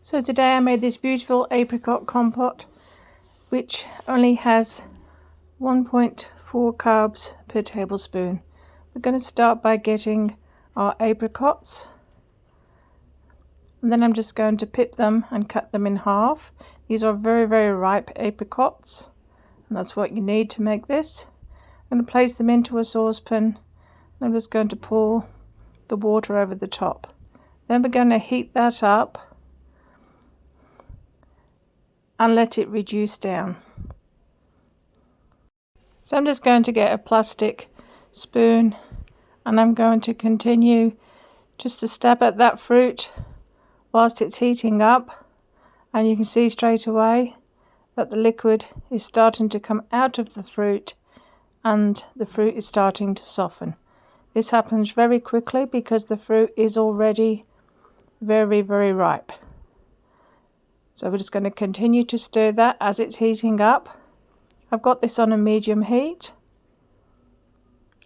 So today I made this beautiful apricot compote, which only has 1.4 carbs per tablespoon. We're going to start by getting our apricots, and then I'm just going to pip them and cut them in half. These are very, very ripe apricots, and that's what you need to make this. I'm going to place them into a saucepan, and I'm just going to pour the water over the top. Then we're going to heat that up and let it reduce down. So I'm just going to get a plastic spoon, and I'm going to continue just to stab at that fruit whilst it's heating up, and you can see straight away that the liquid is starting to come out of the fruit and the fruit is starting to soften. This happens very quickly because the fruit is already very, very ripe. So we're just going to continue to stir that as it's heating up. I've got this on a medium heat,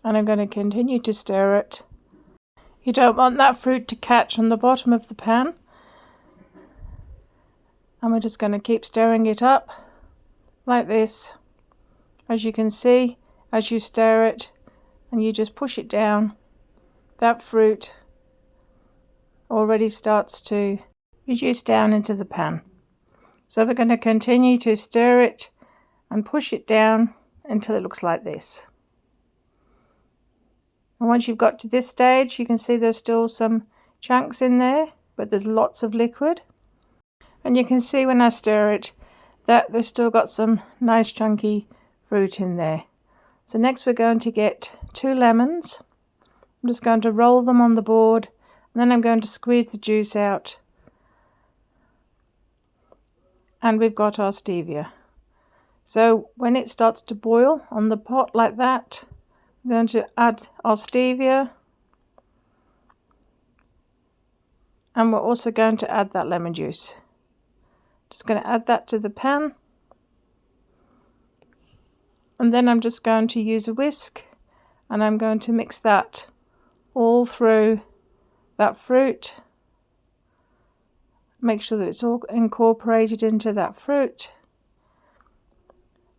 and I'm going to continue to stir it. You don't want that fruit to catch on the bottom of the pan, and we're just going to keep stirring it up like this. As you can see, as you stir it and you just push it down, that fruit already starts to reduce down into the pan. So we're going to continue to stir it and push it down until it looks like this. And once you've got to this stage, you can see there's still some chunks in there, but there's lots of liquid. And you can see when I stir it that there's still got some nice chunky fruit in there. So next we're going to get 2 lemons. I'm just going to roll them on the board, and then I'm going to squeeze the juice out. And we've got our stevia. So when it starts to boil on the pot like that, I'm going to add our stevia, and we're also going to add that lemon juice. Just going to add that to the pan, and then I'm just going to use a whisk, and I'm going to mix that all through that fruit. Make sure that it's all incorporated into that fruit.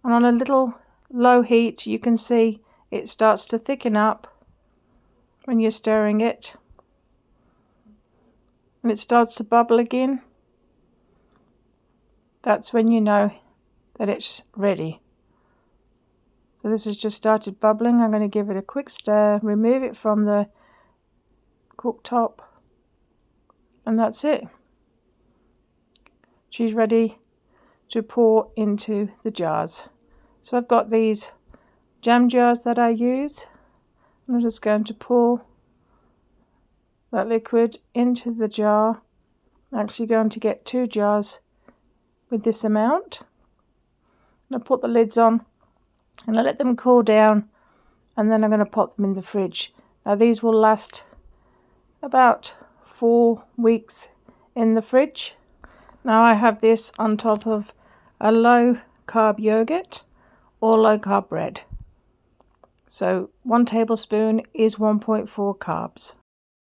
And on a little low heat, you can see it starts to thicken up when you're stirring it. And it starts to bubble again. That's when you know that it's ready. So this has just started bubbling. I'm going to give it a quick stir, remove it from the cooktop, and that's it. She's ready to pour into the jars. So I've got these jam jars that I use. I'm just going to pour that liquid into the jar. I'm actually going to get 2 jars with this amount. I'm going to put the lids on and I let them cool down, and then I'm going to pop them in the fridge. Now these will last about 4 weeks in the fridge. Now I have this on top of a low carb yogurt or low carb bread. So 1 tablespoon is 1.4 carbs.